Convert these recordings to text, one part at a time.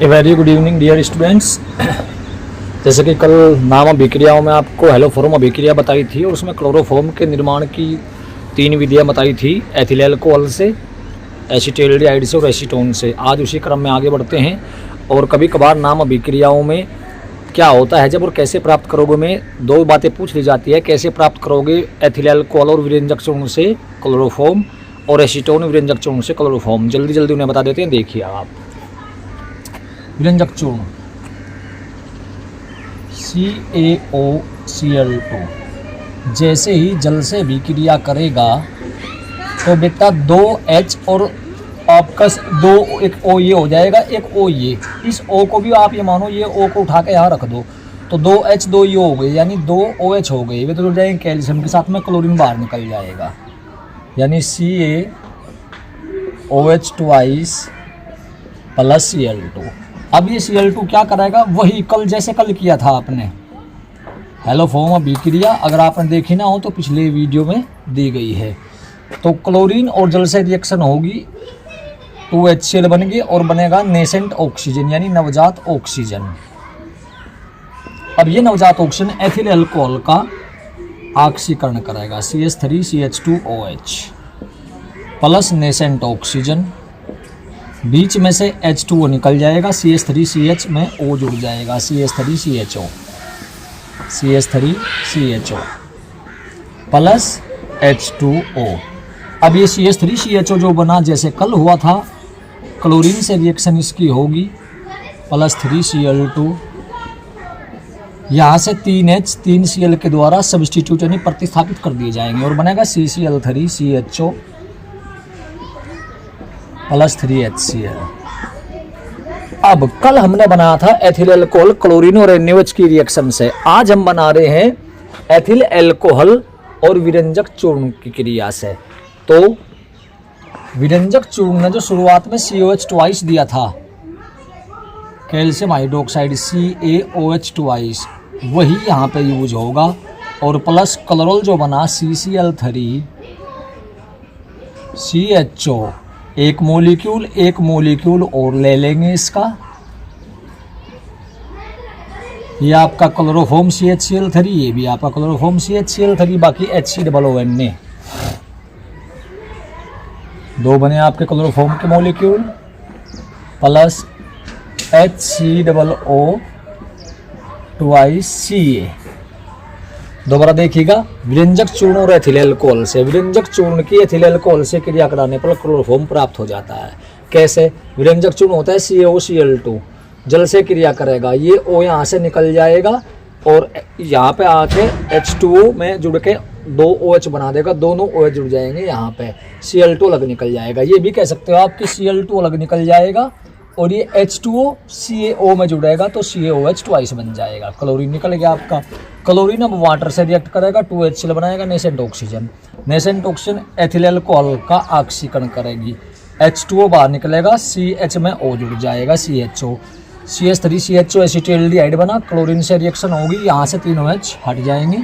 ए very good evening dear students. जैसे कि कल नाम अभिक्रियाओं में आपको हेलोफॉर्म अभिक्रिया बताई थी और उसमें क्लोरोफॉर्म के निर्माण की 3 विधियां बताई थी, एथिल अल्कोहल से, एसीटल्डिहाइड से और एसीटोन से। आज उसी क्रम में आगे बढ़ते हैं और कभी कभार नाम अभिक्रियाओं में क्या होता है जब और कैसे प्राप्त करोगे में 2 बातें पूछ ली जाती है। कैसे प्राप्त करोगे एथिल अल्कोहल और विरंजक चूर्ण से क्लोरोफॉर्म और एसीटोन विरंजक चूर्ण से क्लोरोफॉर्म। जल्दी जल्दी उन्हें बता देते हैं। देखिए आप, विरंजक चूर्ण CaOCl2 जैसे ही जल से अभिक्रिया करेगा तो बेटा 2H और आपका 2 एक O ये हो जाएगा, एक O ये। इस O को भी आप ये मानो, ये O को उठा के यहाँ रख दो तो 2H 2 ये हो गए, यानी 2OH हो गए। वे तो जुड़ जाएंगे कैल्शियम के साथ में, क्लोरीन बाहर निकल जाएगा, यानी CaOH ट्वाइस प्लस Cl2। अब ये Cl2 क्या करेगा, वही कल जैसे कल किया था आपने हेलोफॉर्म अभिक्रिया, अगर आपने देखी ना हो तो पिछले वीडियो में दी गई है। तो क्लोरीन और जल से रिएक्शन होगी, 2HCl बनेगी और बनेगा नेसेंट ऑक्सीजन यानी नवजात ऑक्सीजन। अब ये नवजात ऑक्सीजन एथिल अल्कोहल का ऑक्सीकरण करेगा, CH3CH2OH प्लस नेसेंट ऑक्सीजन। बीच में से H2O निकल जाएगा, CH3CH में O जुड़ जाएगा, CH3CHO प्लस H2O। अब ये CH3CHO जो बना जैसे कल हुआ था, क्लोरीन से रिएक्शन इसकी होगी प्लस 3Cl2, यहाँ से 3H 3Cl के द्वारा सब्सटीट्यूट यानी प्रतिस्थापित कर दिए जाएंगे और बनेगा CCl3CHO प्लस 3HCl। अब कल हमने बनाया था एथिल अल्कोहल क्लोरीन और NaOH की रिएक्शन से। आज हम बना रहे हैं एथिल अल्कोहल और विरंजक चूर्ण की क्रिया से। तो विरंजक चूर्ण ने जो शुरुआत में COH ट्वाइस दिया था, कैल्शियम हाइड्रोक्साइड CaOH ट्वाइस, वही यहाँ पे यूज होगा और प्लस क्लोरोल जो बना CCl3CHO, एक मोलिक्यूल और ले लेंगे इसका। ये आपका क्लोरोफॉर्म CHCl3, ये भी आपका क्लोरोफॉर्म CHCl3, बाकी HCOON ने 2 बने आपके क्लोरोफॉर्म के molecule plus HCOO twice Ca। दोबारा देखिएगा, विरंजक चूर्ण और एथिल अल्कोहल से, विरंजक चूर्ण की एथिल अल्कोहल से क्रिया कराने पर क्लोरोफॉर्म प्राप्त हो जाता है। कैसे? विरंजक चूर्ण होता है CaOCl2, जल से क्रिया करेगा, ये O यहाँ से निकल जाएगा और यहाँ पे आके H2O में जुड़ के 2OH बना देगा, दोनों OH जुड़ जाएंगे, यहाँ पे Cl2 अलग निकल जाएगा। ये भी कह सकते हो आप कि Cl2 अलग निकल जाएगा और ये H2O CaO में जुड़ेगा तो CaOH ट्वाइस बन जाएगा। क्लोरीन निकल गया आपका। क्लोरीन अब वाटर से रिएक्ट करेगा, 2HCl बनाएगा, nascent oxygen. Nascent oxygen ethyl alcohol का ऑक्सीकरण करेगी, H2O बाहर निकलेगा, CH में O जुड़ जाएगा, CHO CH3CHO एसीटल्डिहाइड बना, क्लोरीन से रिएक्शन होगी, यहाँ से 3OH हट जाएंगे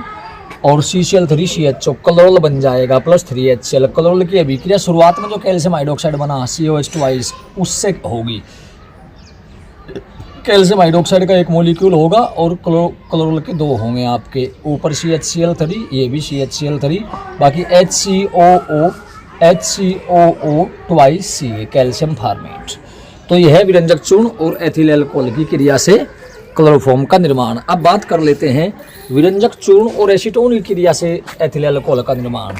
और CCl3CHO क्लोरोल बन जाएगा प्लस 3HCl। क्लोरोल की अभिक्रिया शुरुआत में जो कैल्शियम हाइड्रोक्साइड बना COH ट्वाइस, उससे होगी। कैल्शियम हाइड्रोक्साइड का एक मोलिक्यूल होगा और क्लोरोल के 2 होंगे आपके, ऊपर CHCl3, ये भी CHCl3, बाकी HCOO twice Ca calcium formate. तो यह है विरंजक चूर्ण और एथिल अल्कोहल की क्रिया से क्लोरोफॉर्म का निर्माण। अब बात कर लेते हैं विरंजक चूर्ण और एसीटोन की क्रिया से एथिल अल्कोहल का निर्माण।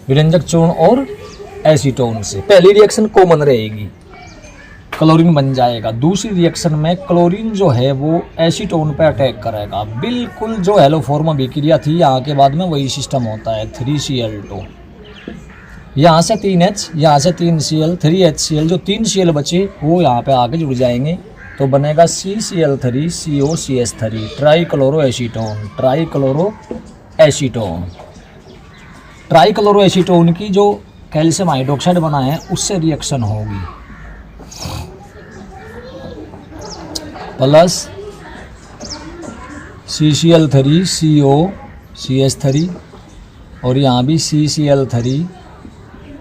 विरंजक चूर्ण और एसीटोन से पहली रिएक्शन कॉमन रहेगी, क्लोरीन बन जाएगा। दूसरी रिएक्शन में क्लोरीन जो है वो एसीटोन पे अटैक करेगा। बिल्कुल जो हेलोफॉर्म अभिक्रिया थी यहाँ के बाद में वही सिस्टम होता है। 3Cl2, यहाँ से 3H, यहाँ से 3Cl, 3HCl, जो 3Cl बचे वो यहाँ पे आके जुड़ जाएंगे तो बनेगा CCl3COCH3 ट्राईक्लोरोएसीटोन। ट्राईक्लोरोएसीटोन की जो कैल्शियम हाइड्रोक्साइड बना है उससे रिएक्शन होगी प्लस CCl3COCH3 और यहाँ भी CCl3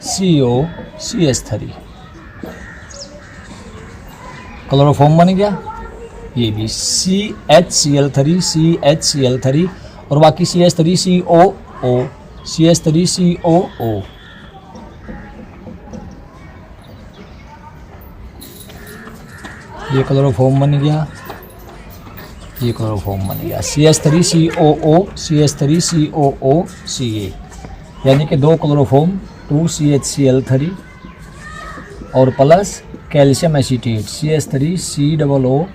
COCH3, क्लोरोफॉर्म बन गया। ये भी CHCl3 और बाकी CH3COO, ये क्लोरोफॉर्म बन गया, ये क्लोरोफॉर्म बन गया। CH3COO, यानी कि 2 क्लोरोफॉर्म 2CHCl3 और plus calcium acetate CH3COO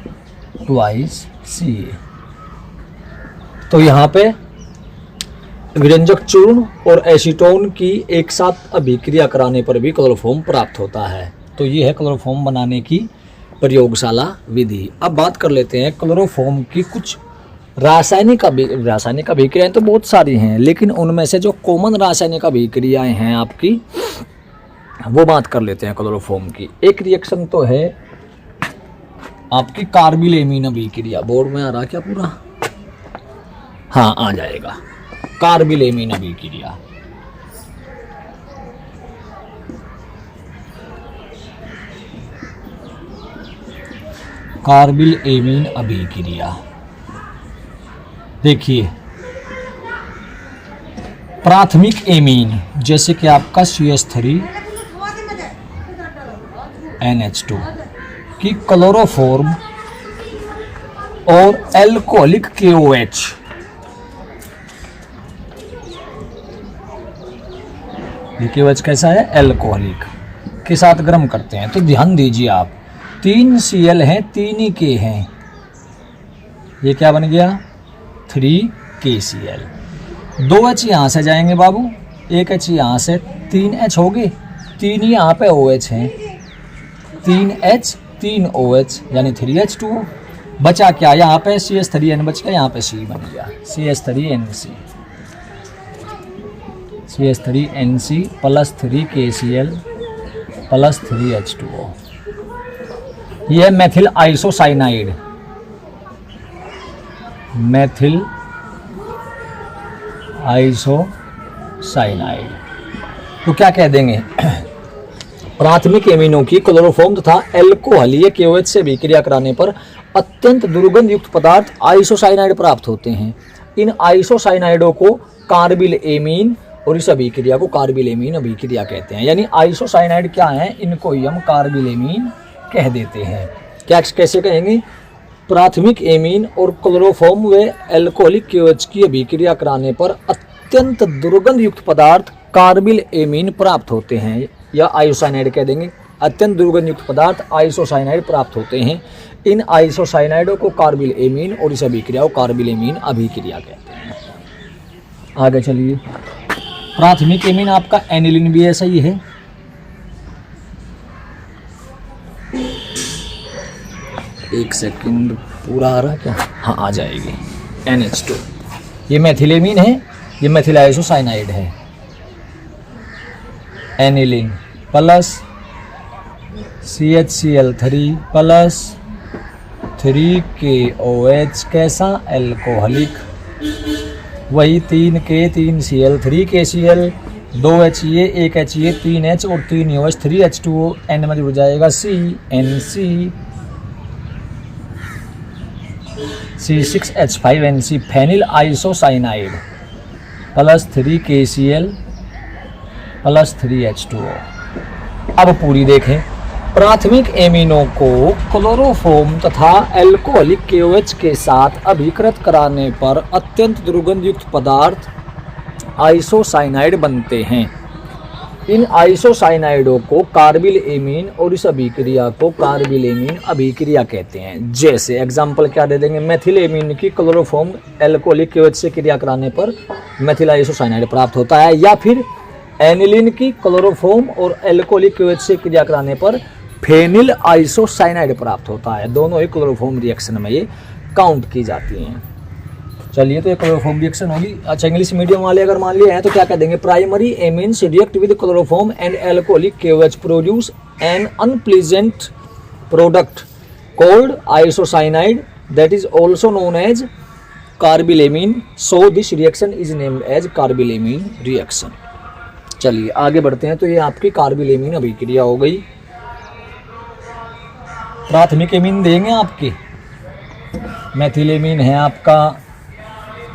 twice Ca। तो यहाँ पे विरंजक चूर्ण और एसीटोन की एक साथ अभिक्रिया कराने पर भी क्लोरोफॉर्म प्राप्त होता है। तो ये है क्लोरोफॉर्म बनाने की प्रयोगशाला विधि। अब बात कर लेते हैं क्लोरोफॉर्म की कुछ रासायनिक अभिक्रियाएं तो बहुत सारी हैं, लेकिन उनमें से जो कॉमन रासायनिक अभिक्रियाएं हैं आपकी, वो बात कर लेते हैं क्लोरोफॉर्म की। एक रिएक्शन तो है आपकी कार्बिलेमीन अभिक्रिया। बोर्ड में आ रहा क्या पूरा? हाँ, आ जाएगा। कार्बिलेमीन अभिक्रिया, कार्बिलेमीन अभिक्रिया। देखिए, प्राथमिक एमीन जैसे कि आपका CH3NH2 की क्लोरोफॉर्म और एल्कोहलिक KOH ये KOH कैसा है? एल्कोहलिक के साथ गर्म करते हैं। तो ध्यान दीजिए आप, 3 Cl हैं, 3 ही K हैं। ये क्या बन गया? 3KCl। 2 H यहाँ से जाएंगे बाबू, 1 H यहाँ से, 3 H हो गए, 3 ही यहाँ पे OH हैं, 3 H 3 OH यानी 3H2O। बचा क्या? यहाँ पे CH3N बच गया, यहाँ पे C बन गया CH3NC plus 3KCl plus 3H2O। यह मेथिल आइसोसाइनाइड, मेथिल आइसोसाइनाइड। तो क्या कह देंगे? प्राथमिक एमिनो की क्लोरोफॉर्म तथा एल्कोहलीय KOH से अभिक्रिया कराने पर अत्यंत दुर्गंध युक्त पदार्थ आइसोसाइनाइड प्राप्त होते हैं। इन आइसोसाइनाइडों को कार्बिल एमीन और इस अभिक्रिया को कार्बिलेमीन अभिक्रिया कहते हैं। यानी आइसोसाइनाइड क्या है? इनको ही हम कार्बिलेमीन कह देते हैं। क्या कैसे कहेंगे? प्राथमिक एमीन और क्लोरोफॉर्म व एल्कोहलिक KOH की अभिक्रिया कराने पर अत्यंत दुर्गंध युक्त पदार्थ कार्बिल एमीन प्राप्त होते हैं, या आइसोसाइनाइड कह देंगे। अत्यंत दुर्गंध युक्त पदार्थ आइसोसाइनाइड प्राप्त होते हैं। इन आइसोसाइनाइडों को कार्बिल एमीन और इस अभिक्रिया को कार्बिलेमीन अभिक्रिया कहते हैं। आगे चलिए, प्राथमिक एमीन आपका एनिलीन भी ऐसा ही है। एक सेकंड, पूरा आ रहा क्या? हाँ, आ जाएगी। NH2 ये मेथिलेमीन है, ये मेथिल आइसोसाइनाइड है। Aniline plus CHCl3 plus 3KOH कैसा? एल्कोहलिक। वही 3K 3Cl 3KCl 2H ये 1H ये 3H और 3OH 3H2O N में जुड़ जाएगा CNC C6H5NC phenyl isocyanide plus 3KCl plus 3H2O। अब पूरी देखें, प्राथमिक एमिनो को क्लोरोफॉर्म तथा एल्कोहलिक KOH के साथ अभिकृत कराने पर अत्यंत दुर्गंध युक्त पदार्थ आइसोसाइनाइड बनते हैं। इन आइसोसाइनाइडों को कार्बिल एमीन और इस अभिक्रिया को कार्बिलेमीन अभिक्रिया कहते हैं। जैसे एग्जाम्पल क्या दे देंगे? मेथिल एमीन की क्लोरोफॉर्म एल्कोहलिक KOH से क्रिया कराने पर मेथिल आइसोसाइनाइड प्राप्त होता है, या फिर एनिलीन की क्लोरोफॉर्म और एल्कोहलिक KOH से क्रिया कराने पर फेनिल आइसोसाइनाइड प्राप्त होता है। दोनों ही क्लोरोफॉर्म रिएक्शन में ये काउंट की जाती हैं। चलिए, तो ये क्लोरोफॉर्म रिएक्शन होगी। अच्छा, इंग्लिश मीडियम वाले अगर मान लिए हैं तो क्या कह देंगे? Primary amines react with chloroform and alcoholic KOH produce an unpleasant product called isocyanide that is also known as carbylamine, so this reaction is named as carbylamine reaction. चलिए आगे बढ़ते हैं। तो ये आपकी कार्बिलेमीन अभिक्रिया हो गई। प्राथमिक एमीन देंगे आपके, मेथिलेमीन है आपका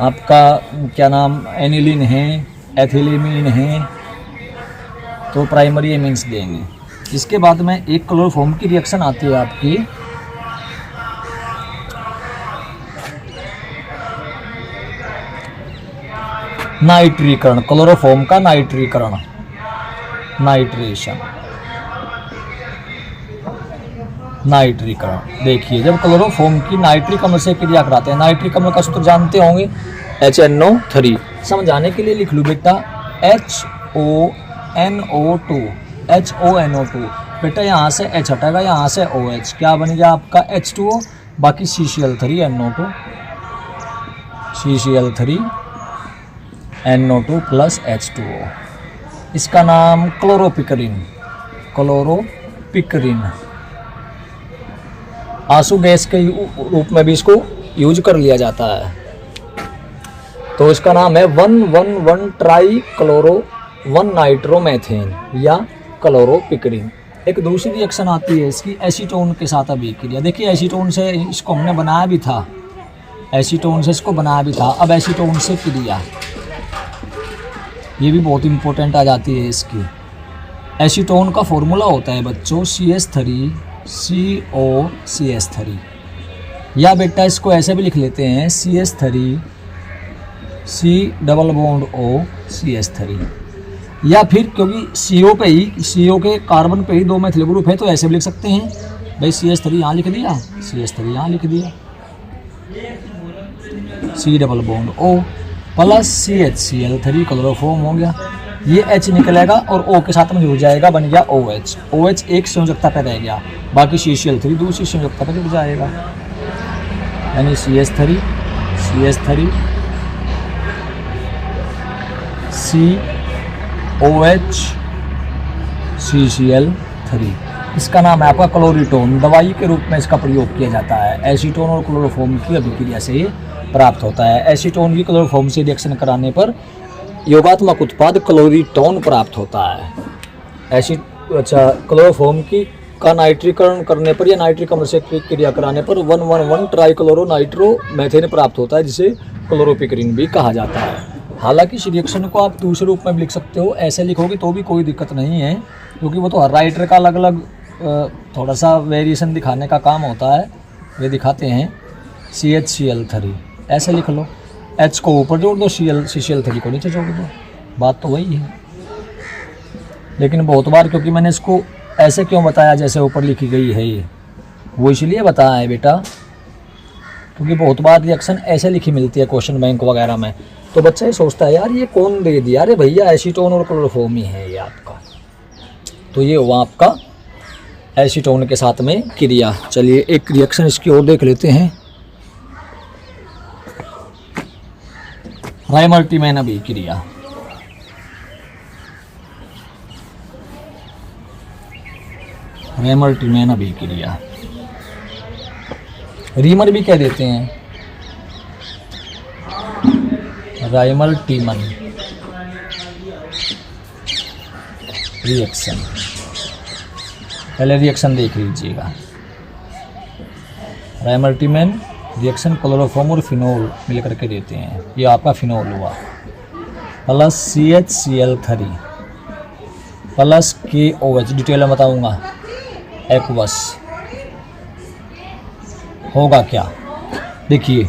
क्या नाम, एनिलीन है, एथिलेमीन है, तो प्राइमरी एमीन्स देंगे। इसके बाद में एक क्लोरोफॉर्म की रिएक्शन आती है आपकी, नाइट्रीकरण, क्लोरोफॉर्म का नाइट्रीकरण, नाइट्रेशन, नाइट्रीकरण। देखिए जब क्लोरोफॉर्म की नाइट्रिक अम्ल से क्रिया कराते हैं, नाइट्रिक अम्ल का सूत्र जानते होंगे HNO3। समझाने के लिए लिख लूँ बेटा HONO2, HONO2। बेटा यहाँ से H हटेगा, यहाँ से OH, क्या बन गया आपका H2O, बाकी CCl3NO2, CCl3NO2 प्लस H2O। इसका नाम क्लोरोपिकरीन, क्लोरोपिकरीन। आंसू गैस के रूप में भी इसको यूज कर लिया जाता है। तो इसका नाम है 1,1,1 ट्राई क्लोरो 1 नाइट्रोमेथेन या क्लोरोपिकरीन। एक दूसरी रिएक्शन आती है इसकी एसीटोन के साथ अभिक्रिया। देखिए एसीटोन से इसको हमने बनाया भी था, एसीटोन से इसको बनाया भी था। अब एसीटोन से क्रिया, ये भी बहुत इंपॉर्टेंट आ जाती है इसकी। एसीटोन का फॉर्मूला होता है बच्चों CH3COCH3, या बेटा इसको ऐसे भी लिख लेते हैं CH3COOCH3, या फिर क्योंकि CO पे ही, CO के कार्बन पे ही 2 मेथिल ग्रुप है तो ऐसे भी लिख सकते हैं भाई CH3 यहाँ लिख दिया, CH3 यहाँ लिख दिया, COO प्लस CHCl3 क्लोरोफॉर्म हो गया। ये H निकलेगा और O के साथ में जुड़ जाएगा, बन गया OH। OH एक संयोजकता पे रह गया, बाकी CCl3 दूसरी संयोजकता पे जुड़ जाएगा, यानी CH3 COH CCl3। इसका नाम है आपका क्लोरीटोन। दवाई के रूप में इसका प्रयोग किया जाता है। एसीटोन और क्लोरोफॉर्म की अभिक्रिया से ये प्राप्त होता है। एसीटोन की क्लोरोफॉर्म से रिएक्शन कराने पर योगात्मक उत्पाद क्लोरीटोन प्राप्त होता है। क्लोरोफॉर्म की का नाइट्रीकरण करने पर या नाइट्रिक अम्ल से क्रिया कराने पर 1,1,1 ट्राई क्लोरो नाइट्रोमेथेन प्राप्त होता है, जिसे क्लोरोपिकरीन भी कहा जाता है। हालांकि इस रिएक्शन को आप दूसरे रूप में भी लिख सकते हो, ऐसे लिखोगे तो भी कोई दिक्कत नहीं है, क्योंकि वो तो हर राइटर का अलग अलग थोड़ा सा वेरिएशन दिखाने का काम होता है। वे दिखाते हैं CHCl3 ऐसे लिख लो, H को ऊपर जोड़ दो, CCl3 को नीचे जोड़ दो, बात तो वही है। लेकिन बहुत बार क्योंकि मैंने इसको ऐसे क्यों बताया जैसे ऊपर लिखी गई है, ये वो इसलिए बताया है बेटा क्योंकि बहुत बार रिएक्शन ऐसे लिखी मिलती है क्वेश्चन बैंक वगैरह में, तो बच्चा ये सोचता है यार ये कौन दे दिया, अरे भैया एसीटोन और क्लोरोफॉर्म ही है ये आपका। तो ये हुआ आपका एसीटोन के साथ में क्रिया। चलिए एक रिएक्शन इसकी और देख लेते हैं, राइमल्टीमैन अभिक्रिया। राइमल्टीमैन अभिक्रिया, रीमर भी कह देते हैं, राइमल्टीमन रिएक्शन। पहले रिएक्शन देख लीजिएगा। राइमल्टीमैन रिएक्शन क्लोरोफॉर्म और फिनोल मिलकर के देते हैं, ये आपका फिनोल हुआ, plus CHCl3 plus KOH, detail में बताऊंगा, एक्वस। होगा क्या, देखिए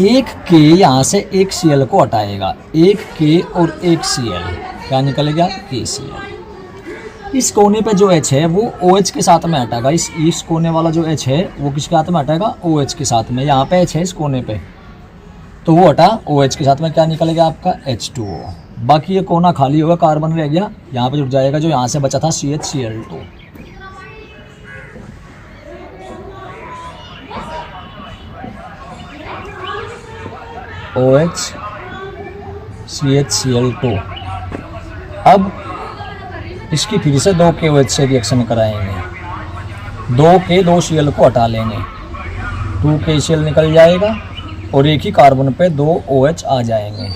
एक K यहाँ से एक Cl को हटाएगा, एक K और एक Cl, क्या निकलेगा KCl। इस कोने पे जो H है वो OH के साथ में हटेगा, इस कोने वाला जो H है वो किसके साथ में हटेगा, OH के साथ में। यहाँ पे H है इस कोने पे, तो वो हटा OH के साथ में, क्या निकलेगा आपका H2O। बाकी ये कोना खाली होगा, कार्बन रह गया, यहाँ पे जुड़ जाएगा जो यहाँ से बचा था CHCl2। OH CHCl2। अब इसकी फिर से 2 KOH से रिएक्शन कराएंगे, 2 K 2 Cl को हटा लेंगे, 2 KCl निकल जाएगा और एक ही कार्बन पे 2 OH आ जाएंगे।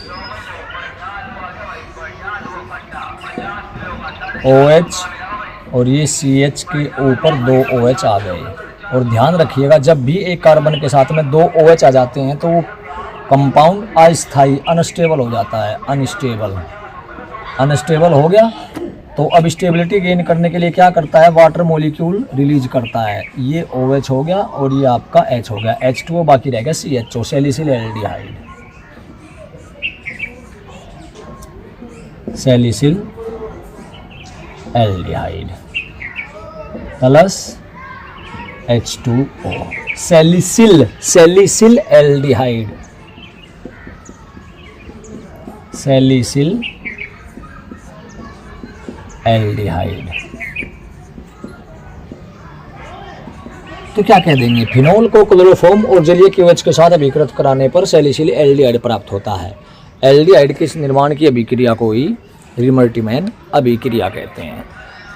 OH और ये CH के ऊपर 2 OH आ गए। और ध्यान रखिएगा जब भी एक कार्बन के साथ में 2 OH आ जाते हैं तो वो कंपाउंड अस्थाई अनस्टेबल हो जाता है। अनस्टेबल हो गया तो अब स्टेबिलिटी गेन करने के लिए क्या करता है, वाटर मॉलिक्यूल रिलीज करता है। ये OH हो गया और ये आपका H हो गया, H2O, बाकी रह गया CHO, salicyl aldehyde. Salicyl aldehyde plus H2O, salicyl aldehyde, salicyl aldehyde. तो क्या कह देंगे, फिनोल को क्लोरोफॉर्म और जलीय KOH के साथ अभिकृत कराने पर सैलिसिल एल्डिहाइड प्राप्त होता है। एल्डिहाइड के निर्माण की अभिक्रिया को ही रिमल्टीमैन अभिक्रिया कहते हैं।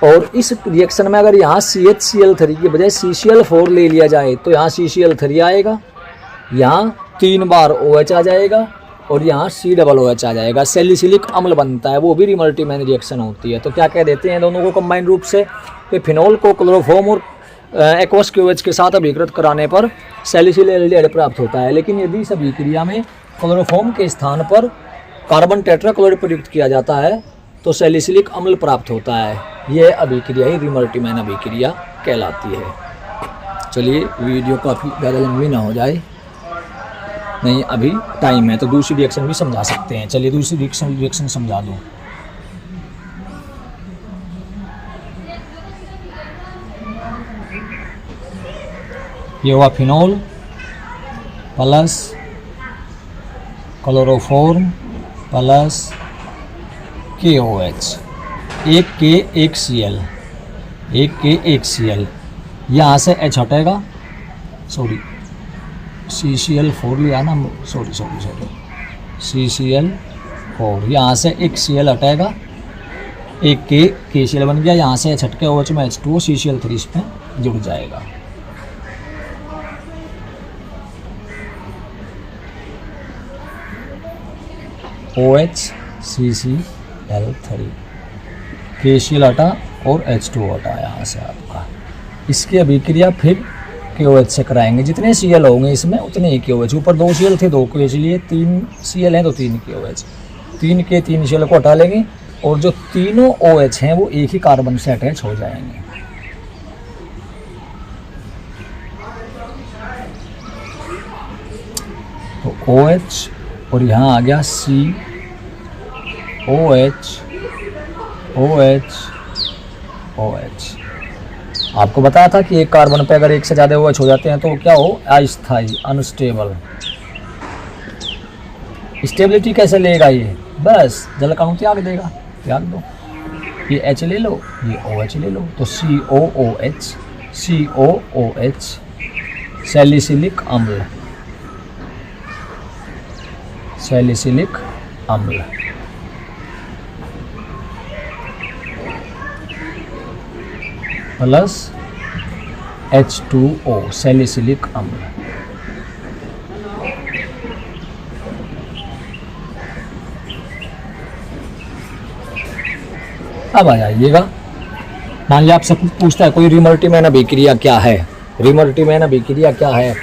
और इस रिएक्शन में अगर यहाँ CHCl3 की बजाय CCl4 ले लिया जाए तो यहाँ CCl3 आएगा, यहाँ 3 बार OH आ जाएगा और यहाँ COOH आ जाएगा, सैलिसिलिक अम्ल बनता है, वो भी रिमल्टीमैन रिएक्शन होती है। तो क्या कह देते हैं दोनों को कंबाइंड रूप से कि फिनोल को क्लोरोफॉर्म और एक्वस KOH के साथ अभिकृत कराने पर सैलिसिल एल्डिहाइड प्राप्त होता है। लेकिन यदि इस अभिक्रिया में क्लोरोफॉर्म के स्थान पर कार्बन टेट्राक्लोराइड प्रयुक्त किया जाता है तो सैलिसिलिक अम्ल प्राप्त होता है। यह अभिक्रिया ही रिमल्टीमैन अभिक्रिया कहलाती है। चलिए वीडियो काफ़ी ज़्यादा लंबी ना हो जाए, नहीं अभी टाइम है तो दूसरी रिएक्शन भी समझा सकते हैं। चलिए दूसरी रिएक्शन समझा दूँ। ये हुआ phenol plus chloroform plus KOH, एक K एक Cl, एक K एक Cl, यहाँ से H हटेगा, सॉरी CCl4 लिया ना, सॉरी CCl4, यहाँ से एक Cl हटेगा, एक K KCl बन गया, यहाँ से H हट के OH में H2O CCl3 इसमें जुड़ जाएगा। OH CCl3, KCl हटा और H2O हटा यहाँ से आपका। इसकी अभिक्रिया फिर KOH से कराएंगे, जितने Cl होंगे इसमें उतने ही KOH। ऊपर 2 Cl थे 2 KOH लिए, 3 Cl हैं तो 3 KOH, 3 के 3 Cl को हटा लेंगे और जो तीनों OH हैं वो एक ही कार्बन से अटैच हो जाएंगे। तो OH और यहाँ आ गया OH। आपको बताया था कि एक कार्बन पे अगर एक से ज़्यादा OH हो जाते हैं तो क्या हो, अस्थाई अनस्टेबल। स्टेबिलिटी कैसे लेगा ये, बस जल का त्याग देगा, त्याग दो, ये H ले लो, ये OH ले लो, तो COOH सैलिसिलिक अम्ल, सैलिसिलिक अम्ल प्लस H2O सैलिसिलिक अम्ल। अब आ जाइएगा, मान लिया आपसे पूछता है कोई रिमल्टीमैन अभिक्रिया क्या है। रिमल्टीमैन अभिक्रिया क्या है,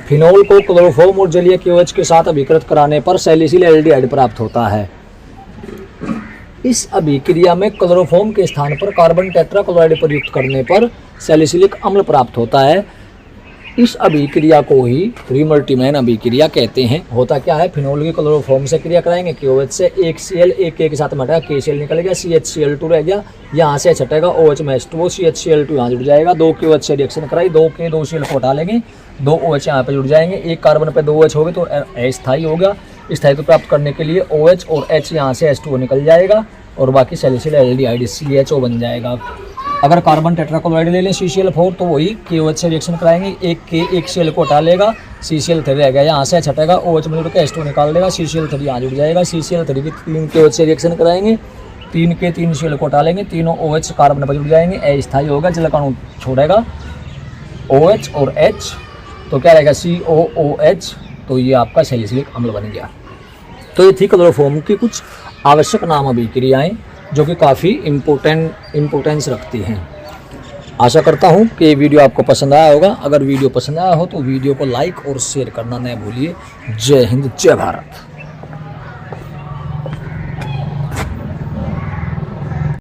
फिनोल को क्लोरोफॉर्म और जलीय KOH के साथ अभिकृत कराने पर सैलिसिल एल्डिहाइड प्राप्त होता है। इस अभिक्रिया में क्लोरोफॉर्म के स्थान पर कार्बन टेट्राक्लोराइड प्रयुक्त करने पर सैलिसिलिक अम्ल प्राप्त होता है। इस अभिक्रिया को ही रिमल्टीमैन अभिक्रिया कहते हैं। होता क्या है, फिनोल की क्लोरोफॉर्म से क्रिया कराएंगे, KOH से एक Cl एक K के साथ में हटेगा, KCl निकल गया, CHCl2 रह गया, यहाँ से H हटेगा, OH में H2O, CHCl2 यहाँ जुड़ जाएगा, 2 KOH से रिएक्शन कराई, 2 K 2 Cl को हटा लेंगे, 2 OH यहाँ पे जुड़ जाएंगे, एक कार्बन पे 2 OH हो गए तो अस्थाई हो गया। स्थायित्व प्राप्त करने के लिए OH और H यहाँ से H2O निकल जाएगा और बाकी सैलिसिल एल्डिहाइड CHO बन जाएगा। अगर कार्बन टेट्राक्लोराइड ले लें CCl4 तो वही KOH से रिएक्शन कराएंगे, एक K एक Cl को हटा लेगा, CCl3 रह गया, यहाँ से H हटेगा, OH में जुड़ के H2O निकाल देगा, CCl3 यहाँ जुड़ जाएगा, CCl3 की 3 KOH से रिएक्शन कराएंगे, 3 के 3 Cl को हटा लेंगे, तीनों OH कार्बन पर जुड़ जाएंगे, अस्थाई होगा, जल का अणु छोड़ेगा, OH और H तो क्या रहेगा COOH, तो ये आपका सैलिसिलिक अम्ल बन गया। तो ये थी क्लोरोफॉर्म की कुछ आवश्यक नाम अभिक्रियाएं। जो कि काफ़ी इम्पोर्टेंस रखती हैं। आशा करता हूँ कि ये वीडियो आपको पसंद आया होगा। अगर वीडियो पसंद आया हो तो वीडियो को लाइक और शेयर करना न भूलिए। जय हिंद, जय भारत।